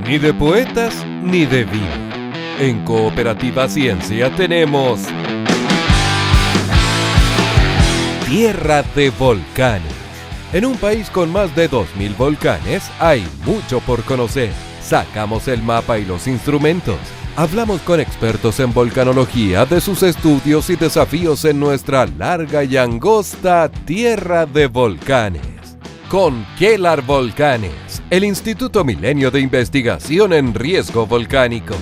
Ni de poetas ni de vino. En Cooperativa Ciencia tenemos Tierra de Volcanes. En un país con más de 2000 volcanes hay mucho por conocer. Sacamos el mapa y los instrumentos. Hablamos con expertos en volcanología de sus estudios y desafíos en nuestra larga y angosta Tierra de Volcanes. Con Quelar Volcanes, el Instituto Milenio de Investigación en Riesgo Volcánico.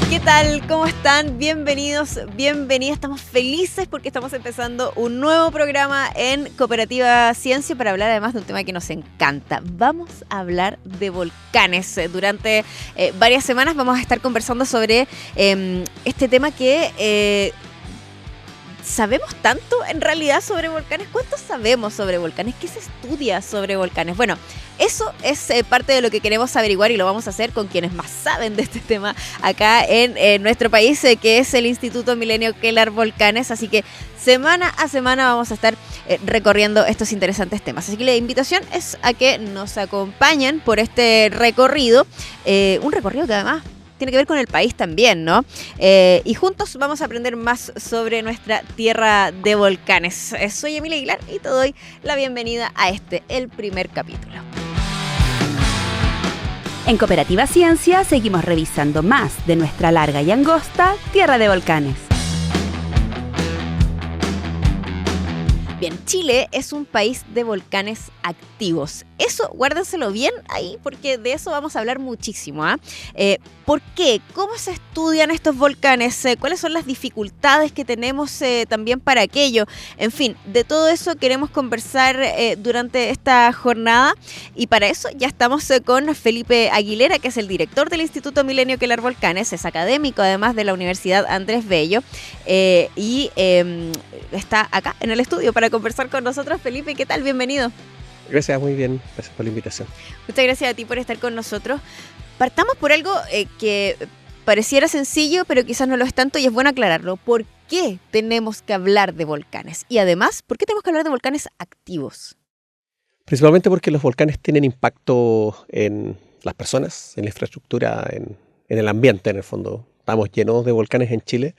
¿Qué tal? ¿Cómo están? Bienvenidos, bienvenidas. Estamos felices porque estamos empezando un nuevo programa en Cooperativa Ciencia para hablar además de un tema que nos encanta. Vamos a hablar de volcanes. Durante varias semanas vamos a estar conversando sobre este tema que... ¿Sabemos tanto en realidad sobre volcanes? ¿Cuánto sabemos sobre volcanes? ¿Qué se estudia sobre volcanes? Bueno, eso es parte de lo que queremos averiguar y lo vamos a hacer con quienes más saben de este tema acá en nuestro país, que es el Instituto Milenio Quelar Volcanes. Así que semana a semana vamos a estar recorriendo estos interesantes temas. Así que la invitación es a que nos acompañen por este recorrido, un recorrido que además tiene que ver con el país también, ¿no? Y juntos vamos a aprender más sobre nuestra tierra de volcanes. Soy Emilia Aguilar y te doy la bienvenida a el primer capítulo. En Cooperativa Ciencia seguimos revisando más de nuestra larga y angosta tierra de volcanes. Bien, Chile es un país de volcanes activos. Eso, guárdenselo bien ahí, porque de eso vamos a hablar muchísimo. ¿Por qué? ¿Cómo se estudian estos volcanes? ¿Cuáles son las dificultades que tenemos también para aquello? En fin, de todo eso queremos conversar durante esta jornada. Y para eso ya estamos con Felipe Aguilera, que es el director del Instituto Milenio Quelar Volcanes. Es académico, además, de la Universidad Andrés Bello. Y está acá en el estudio para conversar con nosotros. Felipe, ¿qué tal? Bienvenido. Gracias, muy bien. Gracias por la invitación. Muchas gracias a ti por estar con nosotros. Partamos por algo que pareciera sencillo, pero quizás no lo es tanto y es bueno aclararlo. ¿Por qué tenemos que hablar de volcanes? Y además, ¿por qué tenemos que hablar de volcanes activos? Principalmente porque los volcanes tienen impacto en las personas, en la infraestructura, en el ambiente, en el fondo. Estamos llenos de volcanes en Chile.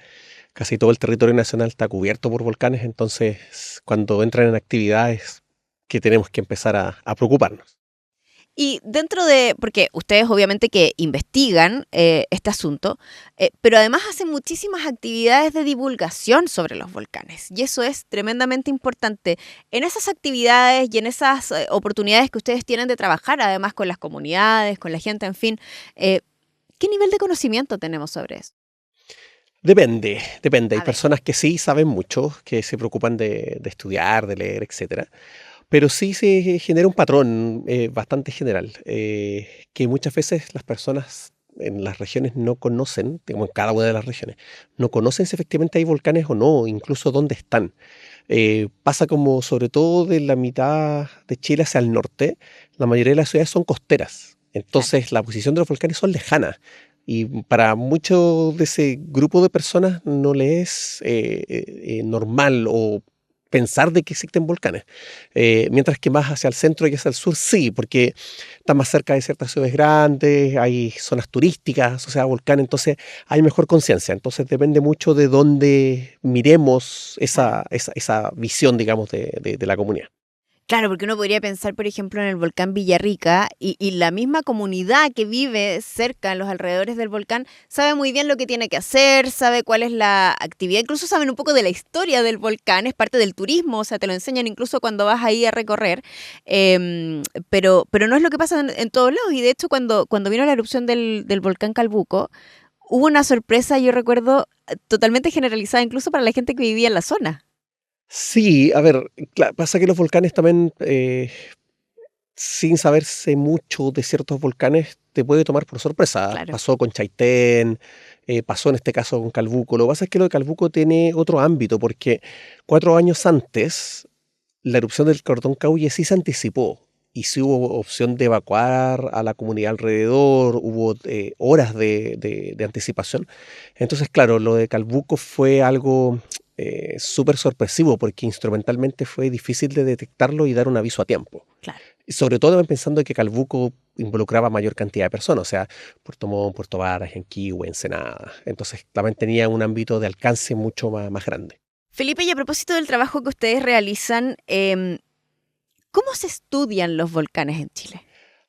Casi todo el territorio nacional está cubierto por volcanes, entonces cuando entran en actividades que tenemos que empezar a preocuparnos. Y dentro de, porque ustedes obviamente que investigan este asunto, pero además hacen muchísimas actividades de divulgación sobre los volcanes, y eso es tremendamente importante. En esas actividades y en esas oportunidades que ustedes tienen de trabajar, además con las comunidades, con la gente, en fin, ¿qué nivel de conocimiento tenemos sobre eso? Depende. Hay personas que sí saben mucho, que se preocupan de estudiar, de leer, etcétera. Pero sí se genera un patrón bastante general, que muchas veces las personas en las regiones no conocen, digamos en cada una de las regiones, no conocen si efectivamente hay volcanes o no, incluso dónde están. Pasa como sobre todo de la mitad de Chile hacia el norte, la mayoría de las ciudades son costeras, entonces la posición de los volcanes son lejanas. Y para mucho de ese grupo de personas no le es normal o pensar de que existen volcanes. Mientras que más hacia el centro y hacia el sur sí, porque está más cerca de ciertas ciudades grandes, hay zonas turísticas asociadas a volcanes, entonces hay mejor conciencia. Entonces depende mucho de dónde miremos esa visión, digamos, de la comunidad. Claro, porque uno podría pensar, por ejemplo, en el volcán Villarrica y la misma comunidad que vive cerca, en los alrededores del volcán, sabe muy bien lo que tiene que hacer, sabe cuál es la actividad, incluso saben un poco de la historia del volcán, es parte del turismo, o sea, te lo enseñan incluso cuando vas ahí a recorrer, pero no es lo que pasa en todos lados. Y de hecho, cuando vino la erupción del volcán Calbuco, hubo una sorpresa, yo recuerdo, totalmente generalizada, incluso para la gente que vivía en la zona. Sí, a ver, pasa que los volcanes también, sin saberse mucho de ciertos volcanes, te puede tomar por sorpresa. Claro. Pasó con Chaitén, pasó en este caso con Calbuco. Lo que pasa es que lo de Calbuco tiene otro ámbito, porque 4 años antes, la erupción del cordón Cauye sí se anticipó. Y sí hubo opción de evacuar a la comunidad alrededor, hubo horas de anticipación. Entonces, claro, lo de Calbuco fue algo súper sorpresivo porque instrumentalmente fue difícil de detectarlo y dar un aviso a tiempo. Claro. Y sobre todo también pensando que Calbuco involucraba mayor cantidad de personas, o sea, Puerto Montt, Puerto Varas, Yanquihue, Ensenada. Entonces también tenía un ámbito de alcance mucho más grande. Felipe, y a propósito del trabajo que ustedes realizan, ¿cómo se estudian los volcanes en Chile?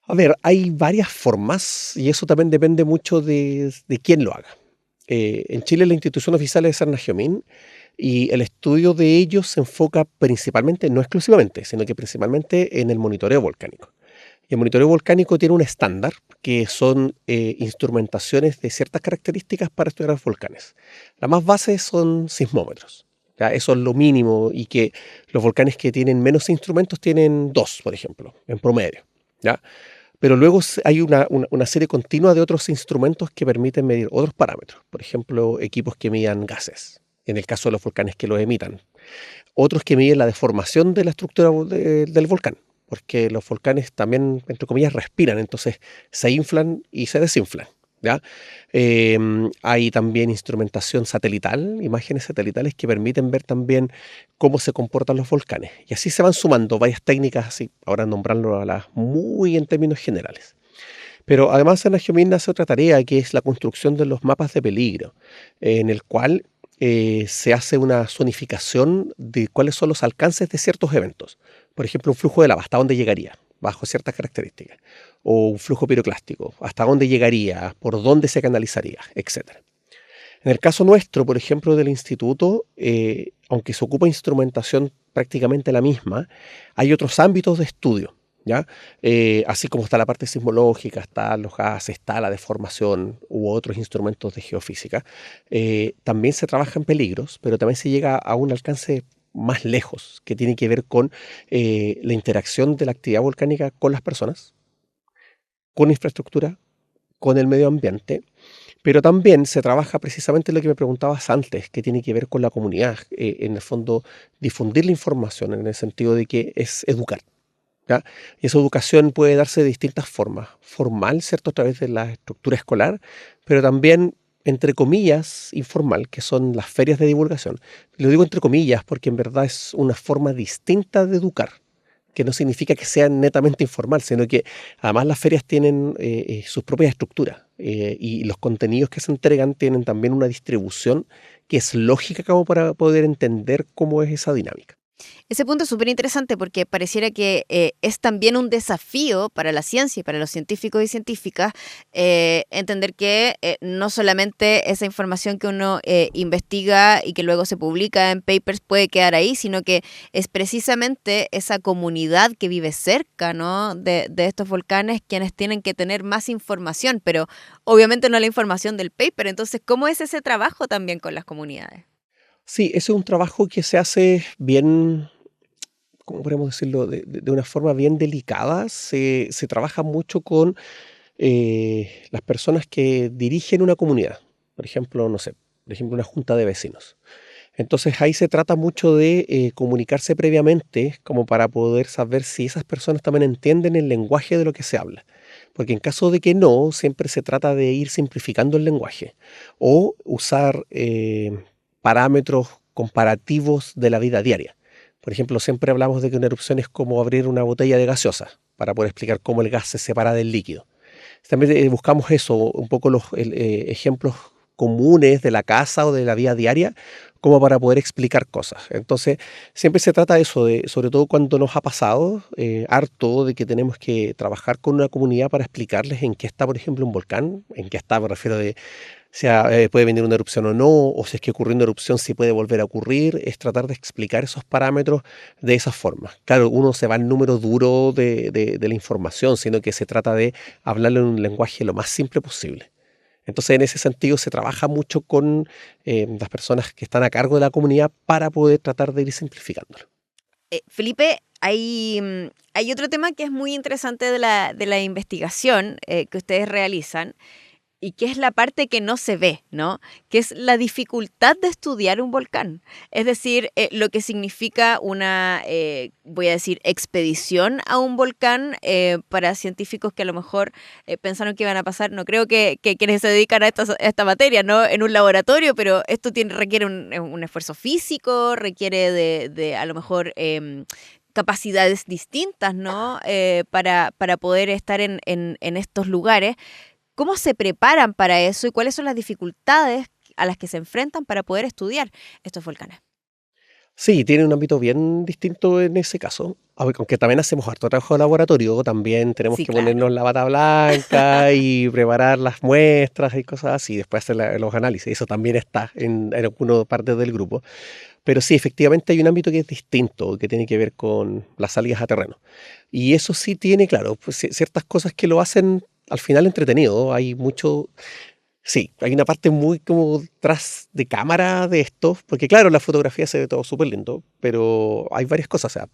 A ver, hay varias formas y eso también depende mucho de quién lo haga. En Chile la institución oficial es Cernagiomín y el estudio de ellos se enfoca principalmente, no exclusivamente, sino que principalmente en el monitoreo volcánico. Y el monitoreo volcánico tiene un estándar que son instrumentaciones de ciertas características para estudiar los volcanes. La más base son sismómetros. ¿Ya? Eso es lo mínimo y que los volcanes que tienen menos instrumentos tienen 2, por ejemplo, en promedio. ¿Ya? Pero luego hay una serie continua de otros instrumentos que permiten medir otros parámetros. Por ejemplo, equipos que midan gases, en el caso de los volcanes que los emitan. Otros que miden la deformación de la estructura del volcán, porque los volcanes también, entre comillas, respiran, entonces se inflan y se desinflan. ¿Ya? Hay también instrumentación satelital, imágenes satelitales que permiten ver también cómo se comportan los volcanes. Y así se van sumando varias técnicas, así, ahora nombrarlo muy en términos generales. Pero además Cernagiomín hace otra tarea que es la construcción de los mapas de peligro, en el cual se hace una zonificación de cuáles son los alcances de ciertos eventos. Por ejemplo, un flujo de lava, ¿hasta dónde llegaría? Bajo ciertas características. O un flujo piroclástico, ¿hasta dónde llegaría? ¿Por dónde se canalizaría? Etcétera. En el caso nuestro, por ejemplo, del instituto, aunque se ocupa instrumentación prácticamente la misma, hay otros ámbitos de estudio. ¿Ya? Así como está la parte sismológica, está los gases, está la deformación u otros instrumentos de geofísica, también se trabaja en peligros, pero también se llega a un alcance más lejos, que tiene que ver con la interacción de la actividad volcánica con las personas, con infraestructura, con el medio ambiente, pero también se trabaja precisamente lo que me preguntabas antes, que tiene que ver con la comunidad, en el fondo difundir la información en el sentido de que es educar. ¿Ya? Y esa educación puede darse de distintas formas, formal, ¿cierto? A través de la estructura escolar, pero también, entre comillas, informal, que son las ferias de divulgación. Lo digo entre comillas porque en verdad es una forma distinta de educar, que no significa que sea netamente informal, sino que además las ferias tienen sus propias estructuras y los contenidos que se entregan tienen también una distribución que es lógica como para poder entender cómo es esa dinámica. Ese punto es súper interesante porque pareciera que es también un desafío para la ciencia y para los científicos y científicas entender que no solamente esa información que uno investiga y que luego se publica en papers puede quedar ahí, sino que es precisamente esa comunidad que vive cerca, ¿no? de estos volcanes quienes tienen que tener más información, pero obviamente no la información del paper. Entonces, ¿cómo es ese trabajo también con las comunidades? Sí, ese es un trabajo que se hace bien, ¿cómo podemos decirlo? De una forma bien delicada. Se trabaja mucho con las personas que dirigen una comunidad. Por ejemplo, no sé, por ejemplo, una junta de vecinos. Entonces ahí se trata mucho de comunicarse previamente como para poder saber si esas personas también entienden el lenguaje de lo que se habla. Porque en caso de que no, siempre se trata de ir simplificando el lenguaje o usar parámetros comparativos de la vida diaria. Por ejemplo, siempre hablamos de que una erupción es como abrir una botella de gaseosa para poder explicar cómo el gas se separa del líquido. También buscamos eso, un poco los ejemplos comunes de la casa o de la vida diaria, como para poder explicar cosas. Entonces, siempre se trata de eso, sobre todo cuando nos ha pasado harto de que tenemos que trabajar con una comunidad para explicarles en qué está, por ejemplo, un volcán, en qué está, me refiero de sea puede venir una erupción o no, o si es que ocurrió una erupción, si puede volver a ocurrir, es tratar de explicar esos parámetros de esa forma. Claro, uno se va al número duro de la información, sino que se trata de hablarle en un lenguaje lo más simple posible. Entonces, en ese sentido, se trabaja mucho con las personas que están a cargo de la comunidad para poder tratar de ir simplificándolo. Felipe, hay otro tema que es muy interesante de la investigación que ustedes realizan, y que es la parte que no se ve, ¿no? Que es la dificultad de estudiar un volcán. Es decir, lo que significa una, voy a decir, expedición a un volcán para científicos que a lo mejor pensaron que iban a pasar, no creo que quienes se dedican a esta materia, ¿no? En un laboratorio, pero esto requiere un esfuerzo físico, requiere de a lo mejor capacidades distintas, ¿no? Para poder estar en estos lugares. ¿Cómo se preparan para eso y cuáles son las dificultades a las que se enfrentan para poder estudiar estos volcanes? Sí, tiene un ámbito bien distinto en ese caso, aunque también hacemos harto trabajo de laboratorio, también tenemos Sí, que claro. ponernos la bata blanca y preparar las muestras y cosas así, después hacer los análisis, eso también está en algunas partes del grupo. Pero sí, efectivamente hay un ámbito que es distinto, que tiene que ver con las salidas a terreno. Y eso sí tiene, claro, pues, ciertas cosas que lo hacen al final entretenido. Hay mucho, sí, hay una parte muy como tras de cámara de esto, porque claro, la fotografía se ve todo súper lindo, pero hay varias cosas, o sea,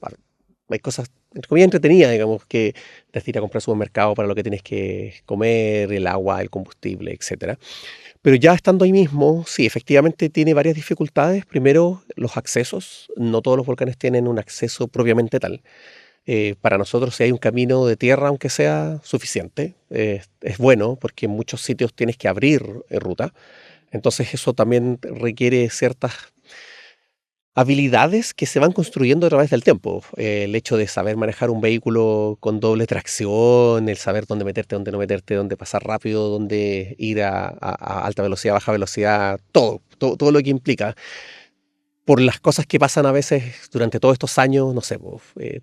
hay cosas, entre comillas, entretenidas, digamos, que desde ir a comprar supermercado para lo que tienes que comer, el agua, el combustible, etcétera. Pero ya estando ahí mismo, sí, efectivamente tiene varias dificultades. Primero, los accesos. No todos los volcanes tienen un acceso propiamente tal. Para nosotros, si hay un camino de tierra, aunque sea suficiente, es bueno porque en muchos sitios tienes que abrir ruta. Entonces eso también requiere ciertas habilidades que se van construyendo a través del tiempo. El hecho de saber manejar un vehículo con doble tracción, el saber dónde meterte, dónde no meterte, dónde pasar rápido, dónde ir a alta velocidad, baja velocidad, todo lo que implica. Por las cosas que pasan a veces durante todos estos años, no sé,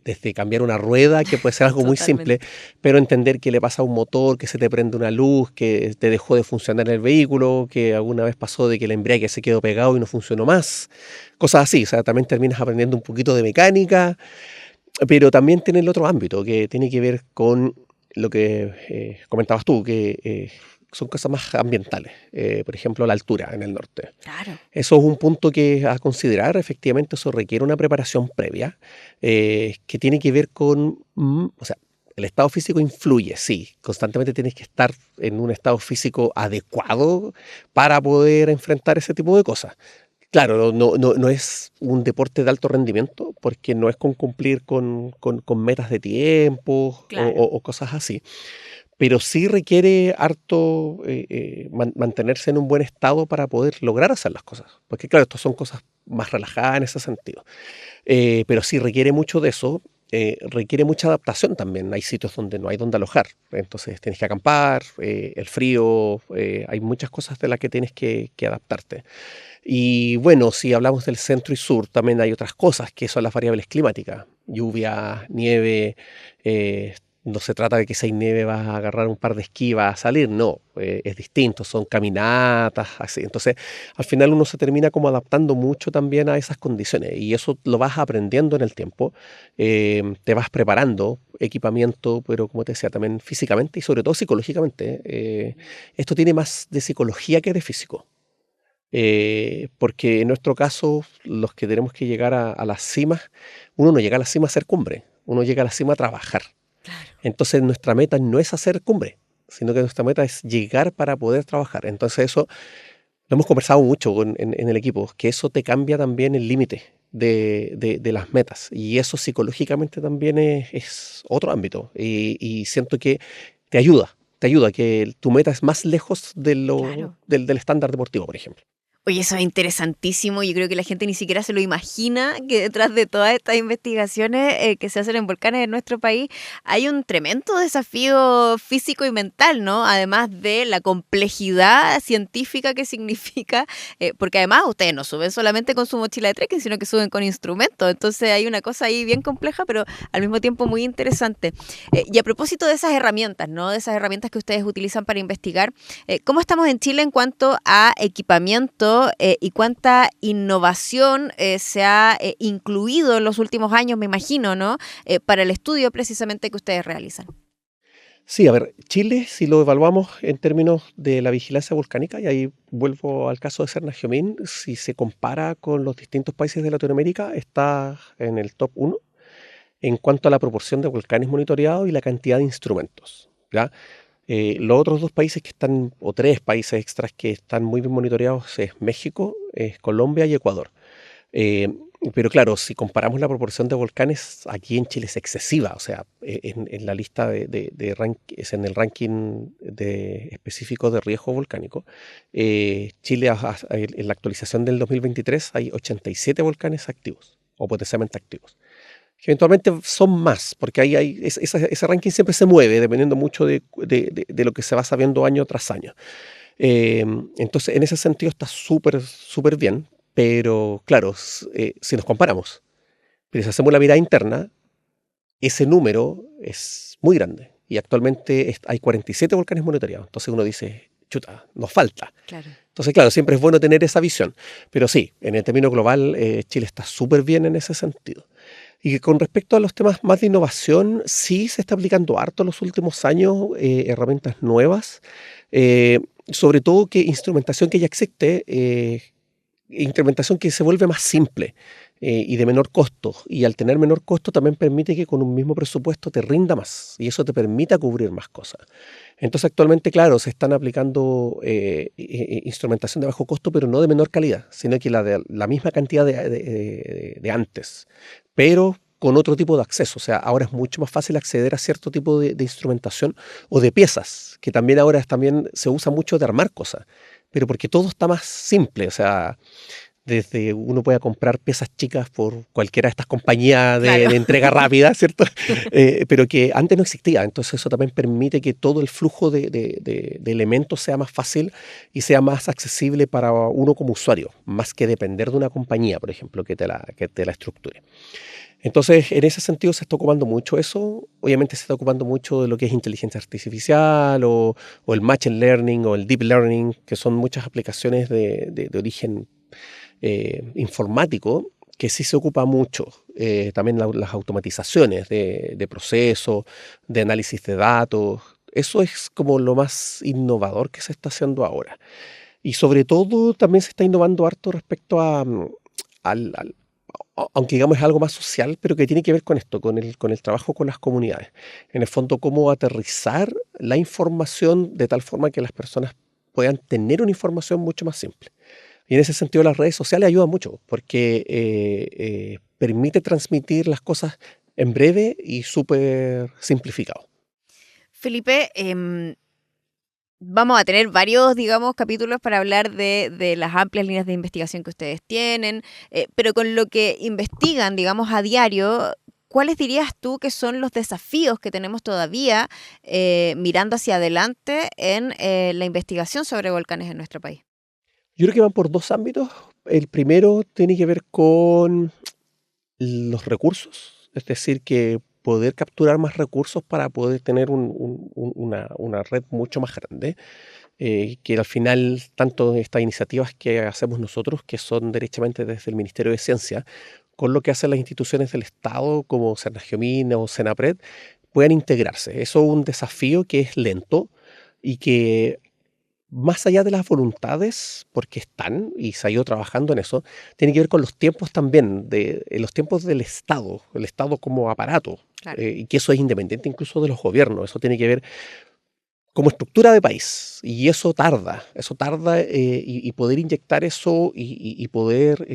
desde cambiar una rueda, que puede ser algo muy simple, Totalmente. pero entender que le pasa a un motor, que se te prende una luz, que te dejó de funcionar el vehículo, que alguna vez pasó de que el embrague se quedó pegado y no funcionó más, cosas así. O sea, también terminas aprendiendo un poquito de mecánica, pero también tiene el otro ámbito que tiene que ver con lo que comentabas tú, que son cosas más ambientales. Por ejemplo, la altura en el norte. Claro. Eso es un punto que a considerar. Efectivamente, eso requiere una preparación previa que tiene que ver con, o sea, el estado físico influye, sí. Constantemente tienes que estar en un estado físico adecuado para poder enfrentar ese tipo de cosas. Claro, no es un deporte de alto rendimiento porque no es con cumplir con metas de tiempo Claro. o cosas así, pero sí requiere harto mantenerse en un buen estado para poder lograr hacer las cosas. Porque claro, estas son cosas más relajadas en ese sentido. Pero sí requiere mucho de eso. Requiere mucha adaptación también. Hay sitios donde no hay donde alojar. Entonces tienes que acampar, el frío, hay muchas cosas de las que tienes que adaptarte. Y bueno, si hablamos del centro y sur, también hay otras cosas que son las variables climáticas. Lluvia, nieve, no se trata de que si hay nieve vas a agarrar un par de esquí y vas a salir, no, es distinto, son caminatas, así. Entonces, al final uno se termina como adaptando mucho también a esas condiciones y eso lo vas aprendiendo en el tiempo, te vas preparando, equipamiento, pero como te decía, también físicamente y sobre todo psicológicamente. Esto tiene más de psicología que de físico. Porque en nuestro caso, los que tenemos que llegar a las cimas, uno no llega a la cima a hacer cumbre, uno llega a la cima a trabajar. Entonces nuestra meta no es hacer cumbre, sino que nuestra meta es llegar para poder trabajar. Entonces eso lo hemos conversado mucho en el equipo, que eso te cambia también el límite de las metas. Y eso psicológicamente también es otro ámbito. Y siento que te ayuda, que tu meta es más lejos Claro. del estándar deportivo, por ejemplo. Oye, eso es interesantísimo. Yo creo que la gente ni siquiera se lo imagina que detrás de todas estas investigaciones que se hacen en volcanes en nuestro país hay un tremendo desafío físico y mental, ¿no? Además de la complejidad científica que significa, porque además ustedes no suben solamente con su mochila de trekking, sino que suben con instrumentos. Entonces hay una cosa ahí bien compleja, pero al mismo tiempo muy interesante. Y a propósito de esas herramientas, ¿no? De esas herramientas que ustedes utilizan para investigar, ¿cómo estamos en Chile en cuanto a equipamiento y cuánta innovación se ha incluido en los últimos años, me imagino, ¿no? Para el estudio precisamente que ustedes realizan? Sí, a ver, Chile, si lo evaluamos en términos de la vigilancia volcánica, y ahí vuelvo al caso de Serna-Giomín, si se compara con los distintos países de Latinoamérica, está en el top 1 en cuanto a la proporción de volcanes monitoreados y la cantidad de instrumentos, ¿ya? Los otros dos países que están, o tres países extras que están muy bien monitoreados es México, es Colombia y Ecuador. Eh, pero claro, si comparamos la proporción de volcanes, aquí en Chile es excesiva. O sea, en la lista es en el ranking específico de riesgo volcánico. Chile, en la actualización del 2023, hay 87 volcanes activos o potencialmente activos. que eventualmente son más, porque ese ranking siempre se mueve, dependiendo mucho de lo que se va sabiendo año tras año. Entonces, en ese sentido está súper, súper bien, pero claro, si nos comparamos, pero si hacemos la mirada interna, ese número es muy grande. Y actualmente hay 47 volcanes monitoreados. Entonces uno dice, chuta, nos falta. Claro. Entonces, claro, siempre es bueno tener esa visión. Pero sí, en el término global, Chile está súper bien en ese sentido. Y que con respecto a los temas más de innovación, sí se está aplicando harto en los últimos años herramientas nuevas. Sobre todo que instrumentación que ya existe, instrumentación que se vuelve más simple y de menor costo. Y al tener menor costo también permite que con un mismo presupuesto te rinda más y eso te permita cubrir más cosas. Entonces actualmente, claro, se están aplicando instrumentación de bajo costo, pero no de menor calidad, sino que la misma cantidad de antes, pero con otro tipo de acceso. O sea, ahora es mucho más fácil acceder a cierto tipo de instrumentación o de piezas, que también ahora también se usa mucho de armar cosas, pero porque todo está más simple. O sea, desde uno puede comprar piezas chicas por cualquiera de estas compañías Claro. de entrega rápida, ¿cierto? Pero que antes no existía. Entonces eso también permite que todo el flujo de elementos sea más fácil y sea más accesible para uno como usuario, más que depender de una compañía, por ejemplo, que te la estructure. Entonces, en ese sentido se está ocupando mucho eso. Obviamente se está ocupando mucho de lo que es inteligencia artificial o el machine learning o el deep learning, que son muchas aplicaciones de origen informático, que sí se ocupa mucho. También las automatizaciones de procesos, de análisis de datos. Eso es como lo más innovador que se está haciendo ahora. Y sobre todo también se está innovando harto respecto aunque digamos es algo más social, pero que tiene que ver con esto, con el trabajo con las comunidades. En el fondo, cómo aterrizar la información de tal forma que las personas puedan tener una información mucho más simple. Y en ese sentido las redes sociales ayudan mucho, porque permite transmitir las cosas en breve y súper simplificado. Felipe, vamos a tener varios, digamos, capítulos para hablar de las amplias líneas de investigación que ustedes tienen, pero con lo que investigan, digamos, a diario, ¿cuáles dirías tú que son los desafíos que tenemos todavía mirando hacia adelante en la investigación sobre volcanes en nuestro país? Yo creo que van por dos ámbitos. El primero tiene que ver con los recursos, es decir, que poder capturar más recursos para poder tener una red mucho más grande, que al final tanto estas iniciativas que hacemos nosotros, que son derechamente desde el Ministerio de Ciencia, con lo que hacen las instituciones del Estado como Cernagiomín o Senapred, puedan integrarse. Eso es un desafío que es lento y que más allá de las voluntades, porque están y se ha ido trabajando en eso, tiene que ver con los tiempos también, los tiempos del Estado, el Estado como aparato, Claro. y que eso es independiente incluso de los gobiernos, eso tiene que ver como estructura de país, y eso tarda, y poder inyectar eso y poder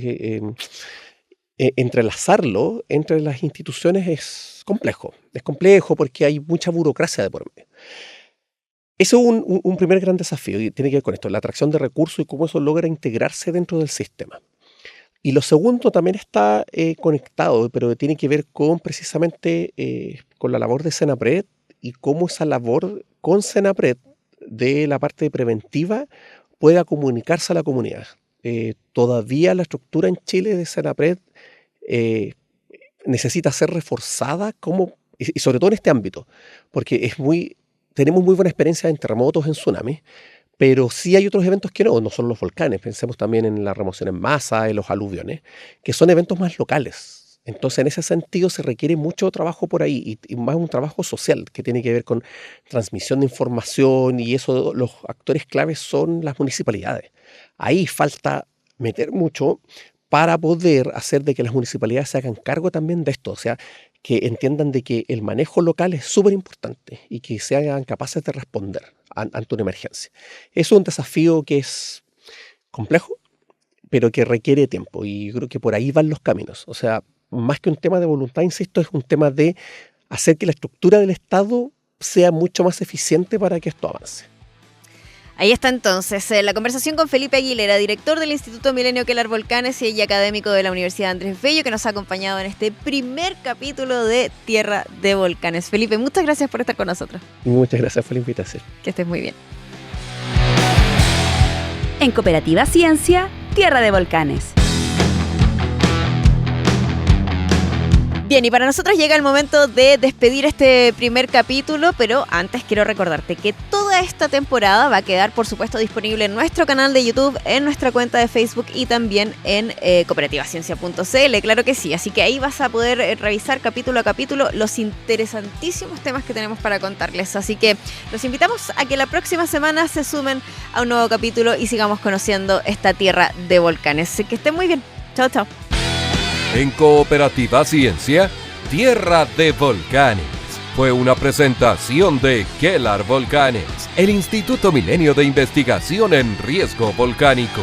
entrelazarlo entre las instituciones es complejo porque hay mucha burocracia de por medio. Eso es un primer gran desafío y tiene que ver con esto, la atracción de recursos y cómo eso logra integrarse dentro del sistema. Y lo segundo también está conectado, pero tiene que ver con precisamente con la labor de Senapred y cómo esa labor con Senapred de la parte preventiva pueda comunicarse a la comunidad. Todavía la estructura en Chile de Senapred necesita ser reforzada y sobre todo en este ámbito, porque tenemos muy buena experiencia en terremotos, en tsunamis, pero sí hay otros eventos que no son los volcanes. Pensemos también en la remoción en masa, en los aluviones, que son eventos más locales. Entonces, en ese sentido, se requiere mucho trabajo por ahí y más un trabajo social que tiene que ver con transmisión de información y eso, los actores claves son las municipalidades. Ahí falta meter mucho para poder hacer de que las municipalidades se hagan cargo también de esto, o sea, que entiendan de que el manejo local es súper importante y que sean capaces de responder ante una emergencia. Es un desafío que es complejo, pero que requiere tiempo y yo creo que por ahí van los caminos. O sea, más que un tema de voluntad, insisto, es un tema de hacer que la estructura del Estado sea mucho más eficiente para que esto avance. Ahí está entonces la conversación con Felipe Aguilera, director del Instituto Milenio Quellar Volcanes y académico de la Universidad Andrés Bello, que nos ha acompañado en este primer capítulo de Tierra de Volcanes. Felipe, muchas gracias por estar con nosotros. Muchas gracias por la invitación. Que estés muy bien. En Cooperativa Ciencia, Tierra de Volcanes. Bien, y para nosotros llega el momento de despedir este primer capítulo, pero antes quiero recordarte que toda esta temporada va a quedar, por supuesto, disponible en nuestro canal de YouTube, en nuestra cuenta de Facebook y también en cooperativaciencia.cl, claro que sí. Así que ahí vas a poder revisar capítulo a capítulo los interesantísimos temas que tenemos para contarles. Así que los invitamos a que la próxima semana se sumen a un nuevo capítulo y sigamos conociendo esta tierra de volcanes. Que estén muy bien. Chao, chao. En Cooperativa Ciencia, Tierra de Volcanes. Fue una presentación de Quellar Volcanes, el Instituto Milenio de Investigación en Riesgo Volcánico.